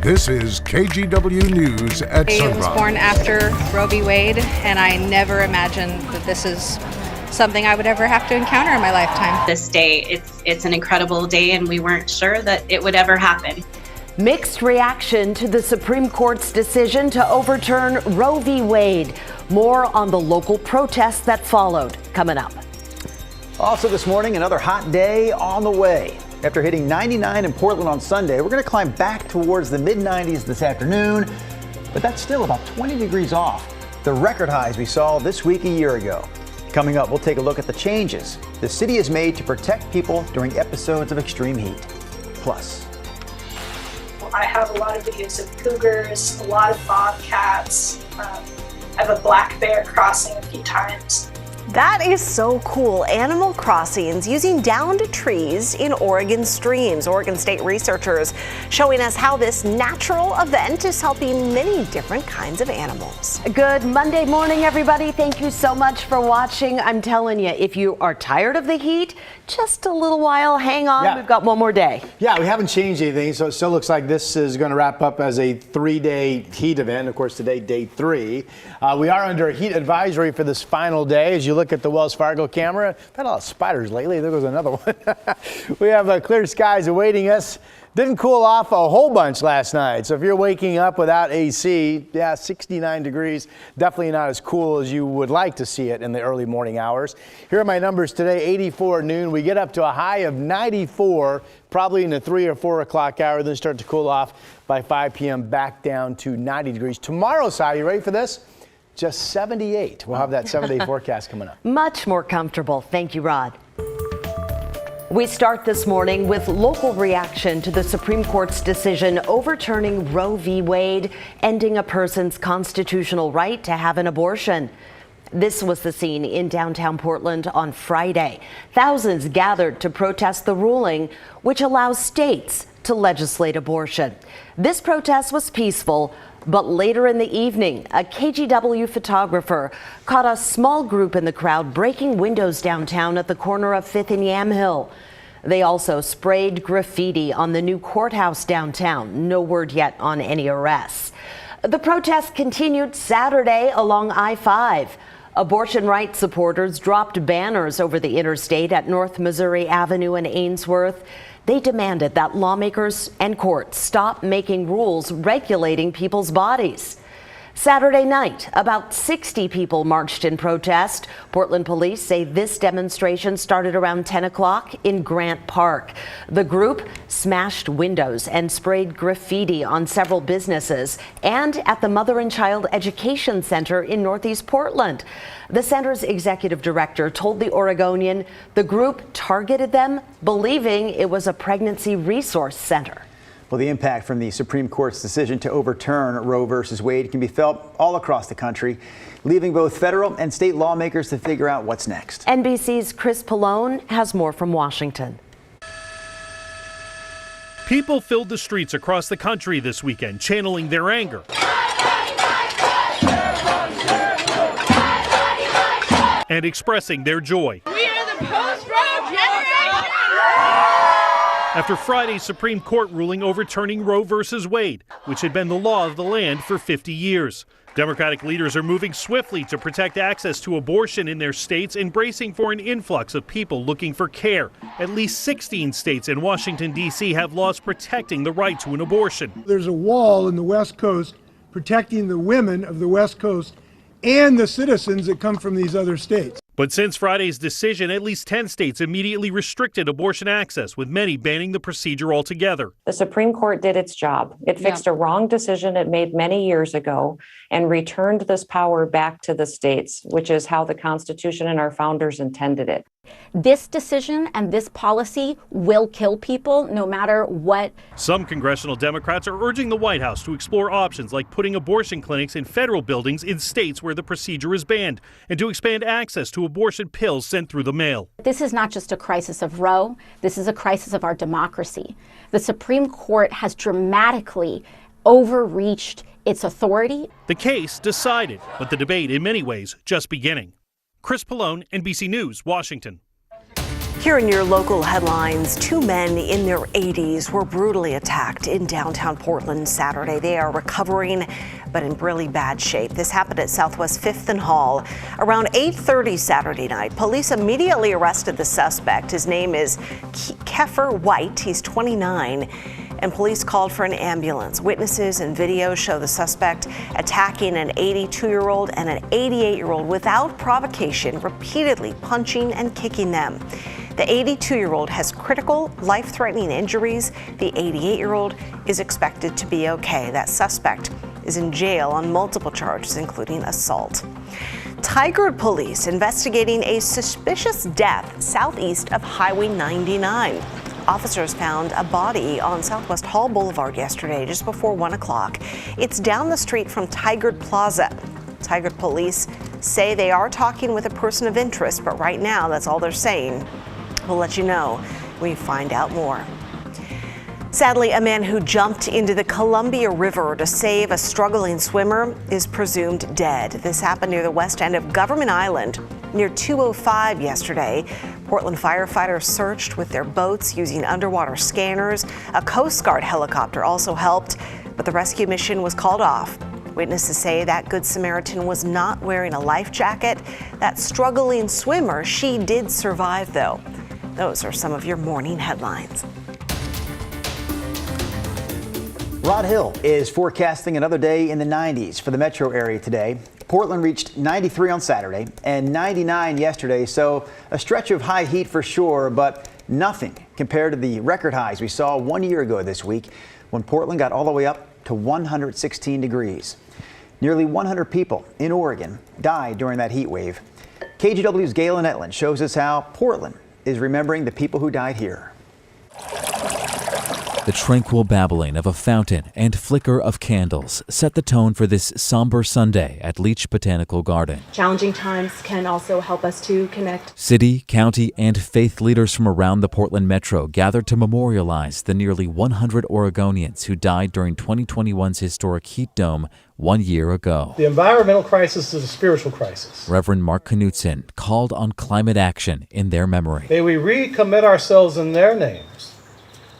This is KGW News at Sunrise. I was born after Roe v. Wade, and I never imagined that this is something I would ever have to encounter in my lifetime. This day, it's an incredible day, and we weren't sure that it would ever happen. Mixed reaction to the Supreme Court's decision to overturn Roe v. Wade. More on the local protests that followed, coming up. Also this morning, another hot day on the way. After hitting 99 in Portland on Sunday, we're going to climb back towards the mid-90s this afternoon, but that's still about 20 degrees off the record highs we saw this week a year ago. Coming up, we'll take a look at the changes the city has made to protect people during episodes of extreme heat. Plus, I have a lot of videos of cougars, a lot of bobcats. I have a black bear crossing a few times. That is so cool. Animal crossings using downed trees in Oregon streams. Oregon State researchers showing us how this natural event is helping many different kinds of animals. Good Monday morning, everybody. Thank you so much for watching. I'm telling you, if you are tired of the heat, just a little while, hang on. Yeah. We've got one more day. Yeah, we haven't changed anything, so it still looks like this is going to wrap up as a 3-day heat event. Of course, today, day 3. We are under a heat advisory for this final day. As you look at the Wells Fargo camera, I've had a lot of spiders lately. There goes another one. We have clear skies awaiting us. Didn't cool off a whole bunch last night. So if you're waking up without AC, 69 degrees, definitely not as cool as you would like to see it in the early morning hours. Here are my numbers today, 84 at noon. We get up to a high of 94, probably in the 3 or 4 o'clock hour, then start to cool off by 5 p.m. back down to 90 degrees. Tomorrow's high, you ready for this? Just 78. We'll have that 7-day forecast coming up. Much more comfortable. Thank you, Rod. We start this morning with local reaction to the Supreme Court's decision overturning Roe v. Wade, ending a person's constitutional right to have an abortion. This was the scene in downtown Portland on Friday. Thousands gathered to protest the ruling, which allows states to legislate abortion. This protest was peaceful, but later in the evening, a KGW photographer caught a small group in the crowd breaking windows downtown at the corner of 5th and Yamhill. They also sprayed graffiti on the new courthouse downtown. No word yet on any arrests. The protest continued Saturday along I-5. Abortion rights supporters dropped banners over the interstate at North Missouri Avenue and Ainsworth. They demanded that lawmakers and courts stop making rules regulating people's bodies. Saturday night, about 60 people marched in protest. Portland police say this demonstration started around 10 o'clock in Grant Park. The group smashed windows and sprayed graffiti on several businesses and at the Mother and Child Education Center in Northeast Portland. The center's executive director told the Oregonian the group targeted them, believing it was a pregnancy resource center. well, the impact from the Supreme Court's decision to overturn Roe versus Wade can be felt all across the country, leaving both federal and state lawmakers to figure out what's next. NBC's Chris Pallone has more from Washington. People filled the streets across the country this weekend, channeling their anger and expressing their joy. We are the post-Roe generation! After Friday's Supreme Court ruling overturning Roe versus Wade, which had been the law of the land for 50 years. Democratic leaders are moving swiftly to protect access to abortion in their states, embracing for an influx of people looking for care. At least 16 states and Washington, D.C. have laws protecting the right to an abortion. There's a wall in the West Coast protecting the women of the West Coast and the citizens that come from these other states. But since Friday's decision, at least 10 states immediately restricted abortion access, with many banning the procedure altogether. The Supreme Court did its job. It fixed a wrong decision it made many years ago and returned this power back to the states, which is how the Constitution and our founders intended it. This decision and this policy will kill people no matter what. Some congressional Democrats are urging the White House to explore options like putting abortion clinics in federal buildings in states where the procedure is banned, and to expand access to abortion pills sent through the mail. This is not just a crisis of Roe. This is a crisis of our democracy. The Supreme Court has dramatically overreached its authority. The case decided, but the debate in many ways just beginning. Chris Pallone, NBC News, Washington. Here in your local headlines, 2 men in their 80s were brutally attacked in downtown Portland Saturday. They are recovering, but in really bad shape. This happened at Southwest 5th and Hall. Around 8:30 Saturday night, police immediately arrested the suspect. His name is Keffer White. He's 29. And police called for an ambulance. Witnesses and videos show the suspect attacking an 82-year-old and an 88-year-old without provocation, repeatedly punching and kicking them. The 82-year-old has critical, life-threatening injuries. The 88-year-old is expected to be okay. That suspect is in jail on multiple charges, including assault. Tigard police investigating a suspicious death southeast of Highway 99. Officers found a body on Southwest Hall Boulevard yesterday, just before 1 o'clock. It's down the street from Tigard Plaza. Tigard police say they are talking with a person of interest, but right now that's all they're saying. We'll let you know when we find out more. Sadly, a man who jumped into the Columbia River to save a struggling swimmer is presumed dead. This happened near the west end of Government Island, near 205 yesterday. Portland firefighters searched with their boats using underwater scanners. A Coast Guard helicopter also helped, but the rescue mission was called off. Witnesses say that Good Samaritan was not wearing a life jacket. That struggling swimmer, she did survive, though. Those are some of your morning headlines. Rod Hill is forecasting another day in the 90s for the metro area today. Portland reached 93 on Saturday and 99 yesterday, so a stretch of high heat for sure, but nothing compared to the record highs we saw 1 year ago this week when Portland got all the way up to 116 degrees. Nearly 100 people in Oregon died during that heat wave. KGW's Galen Etland shows us how Portland is remembering the people who died here. The tranquil babbling of a fountain and flicker of candles set the tone for this somber Sunday at Leach Botanical Garden. Challenging times can also help us to connect. City, county, and faith leaders from around the Portland metro gathered to memorialize the nearly 100 Oregonians who died during 2021's historic heat dome 1 year ago. The environmental crisis is a spiritual crisis. Reverend Mark Knutson called on climate action in their memory. May we recommit ourselves in their names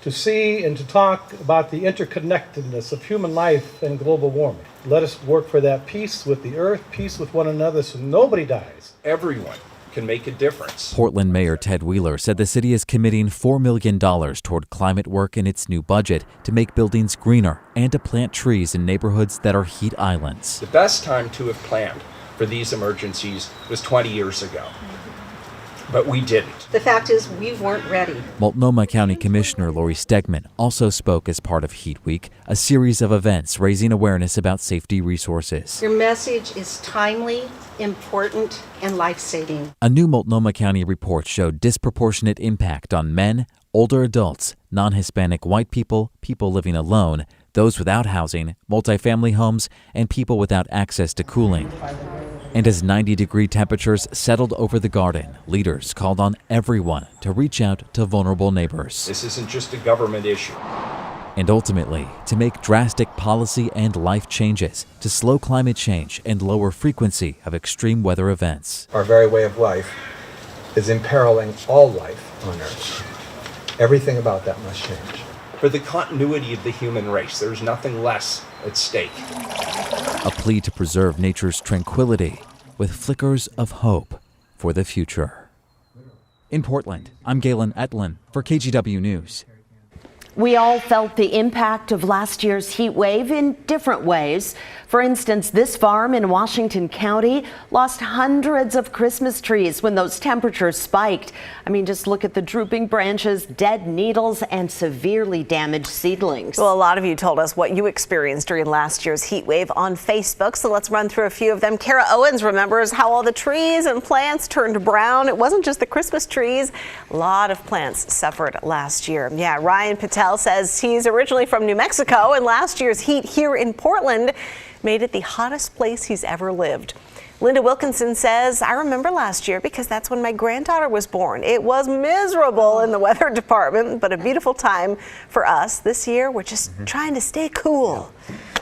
to see and to talk about the interconnectedness of human life and global warming. Let us work for that peace with the earth, peace with one another, so nobody dies. Everyone can make a difference. Portland Mayor Ted Wheeler said the city is committing $4 million toward climate work in its new budget to make buildings greener and to plant trees in neighborhoods that are heat islands. The best time to have planned for these emergencies was 20 years ago. But we didn't. The fact is, we weren't ready. Multnomah County Commissioner Lori Stegman also spoke as part of Heat Week, a series of events raising awareness about safety resources. Your message is timely, important, and life-saving. A new Multnomah County report showed disproportionate impact on men, older adults, non-Hispanic white people, people living alone, those without housing, multifamily homes, and people without access to cooling. And as 90-degree temperatures settled over the garden, leaders called on everyone to reach out to vulnerable neighbors. This isn't just a government issue. And ultimately, to make drastic policy and life changes to slow climate change and lower frequency of extreme weather events. Our very way of life is imperiling all life on Earth. Everything about that must change. For the continuity of the human race, there's nothing less at stake. A plea to preserve nature's tranquility with flickers of hope for the future. In Portland, I'm Galen Etland for KGW News. We all felt the impact of last year's heat wave in different ways. For instance, this farm in Washington County lost hundreds of Christmas trees when those temperatures spiked. I mean, just look at the drooping branches, dead needles, and severely damaged seedlings. Well, a lot of you told us what you experienced during last year's heat wave on Facebook, so let's run through a few of them. Kara Owens remembers how all the trees and plants turned brown. It wasn't just the Christmas trees. A lot of plants suffered last year. Yeah, Ryan Patel says he's originally from New Mexico, and last year's heat here in Portland made it the hottest place he's ever lived. Linda Wilkinson says, I remember last year because that's when my granddaughter was born. It was miserable in the weather department, but a beautiful time for us. This year, we're just trying to stay cool.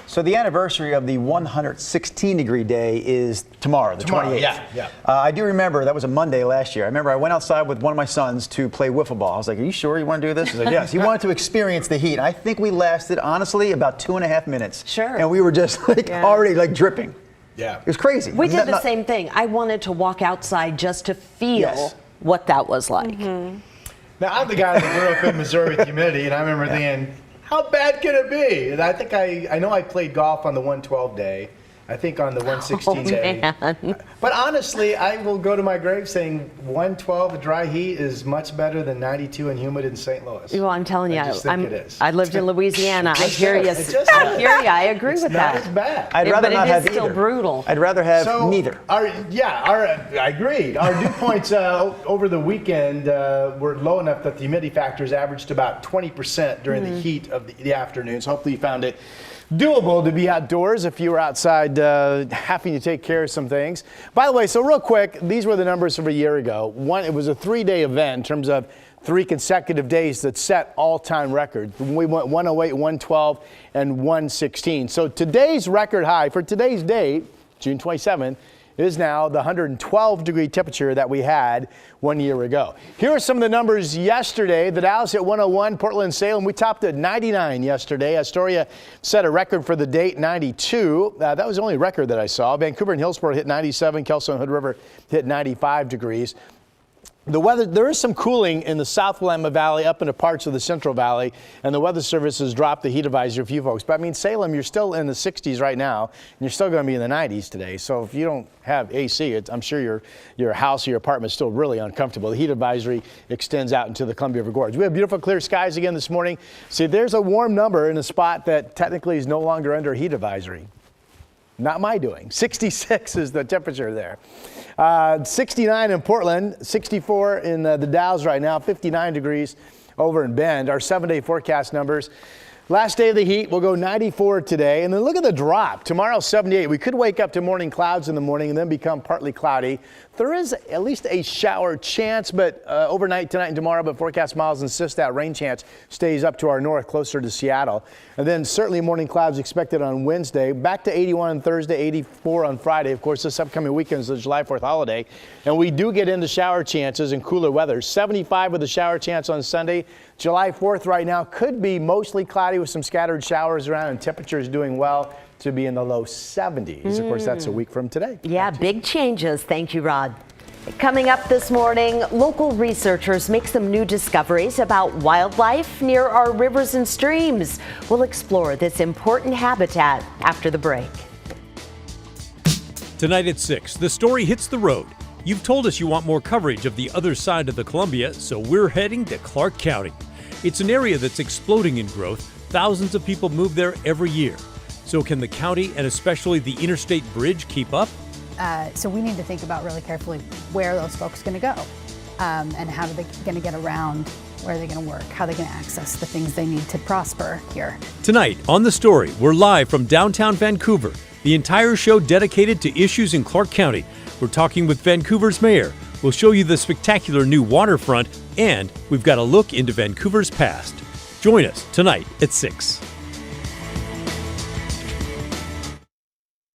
So the anniversary of the 116-degree day is tomorrow, the 28th. Yeah. I do remember that was a Monday last year. I remember I went outside with one of my sons to play wiffle ball. I was like, "Are you sure you want to do this?" He's like, "Yes." He wanted to experience the heat. I think we lasted, honestly, about 2.5 minutes. Sure. And we were just already dripping. Yeah. It was crazy. We did the same thing. I wanted to walk outside just to feel what that was like. Mm-hmm. Now, I'm the guy that grew up in Missouri with humidity, and I remember thinking, how bad can it be? And I think I know I played golf on the 112 day. I think on the 116 day. Man. But honestly, I will go to my grave saying 112 dry heat is much better than 92 and humid in St. Louis. Well, I'm telling you, I just think it is. I lived in Louisiana. I hear you. I agree with that. It's not as bad. I'd rather not have either. But it is still brutal. I'd rather have neither. I agreed. Our dew points over the weekend were low enough that the humidity factors averaged about 20% during the heat of the afternoon. So hopefully you found it doable to be outdoors if you were outside having to take care of some things. By the way, so real quick, these were the numbers from a year ago. It was a 3-day event in terms of 3 consecutive days that set all-time records. We went 108, 112, and 116. So today's record high for today's date, June 27th, is now the 112-degree temperature that we had 1 year ago. Here are some of the numbers yesterday. The Dallas hit 101, Portland, Salem, we topped at 99 yesterday. Astoria set a record for the date, 92. That was the only record that I saw. Vancouver and Hillsborough hit 97. Kelso and Hood River hit 95 degrees. The weather, there is some cooling in the South Willamette Valley up into parts of the Central Valley, and the Weather Service has dropped the heat advisory for you folks. But I mean, Salem, you're still in the 60s right now, and you're still going to be in the 90s today. So if you don't have AC, I'm sure your house or your apartment is still really uncomfortable. The heat advisory extends out into the Columbia River Gorge. We have beautiful clear skies again this morning. See, there's a warm number in a spot that technically is no longer under a heat advisory. Not my doing. 66 is the temperature there. 69 in Portland, 64 in the Dalles right now, 59 degrees over in Bend. Our 7-day forecast numbers. Last day of the heat, we'll go 94 today. And then look at the drop. Tomorrow, 78. We could wake up to morning clouds in the morning and then become partly cloudy. There is at least a shower chance, but overnight tonight and tomorrow, but forecast models insist that rain chance stays up to our north, closer to Seattle. And then certainly morning clouds expected on Wednesday. Back to 81 on Thursday, 84 on Friday. Of course, this upcoming weekend is the July 4th holiday. And we do get into shower chances and cooler weather. 75 with a shower chance on Sunday. July 4th right now could be mostly cloudy with some scattered showers around, and temperatures doing well to be in the low 70s. Of course, that's a week from today. Yeah, big changes. Thank you, Rod. Coming up this morning, local researchers make some new discoveries about wildlife near our rivers and streams. We'll explore this important habitat after the break. Tonight at 6, the story hits the road. You've told us you want more coverage of the other side of the Columbia, so we're heading to Clark County. It's an area that's exploding in growth. Thousands of people move there every year. So can the county and especially the interstate bridge keep up? So we need to think about really carefully where are those folks going to go and how are they going to get around, where are they going to work, how are they going to access the things they need to prosper here. Tonight on The Story, we're live from downtown Vancouver. The entire show dedicated to issues in Clark County. We're talking with Vancouver's mayor. We'll show you the spectacular new waterfront, and we've got a look into Vancouver's past. Join us tonight at 6.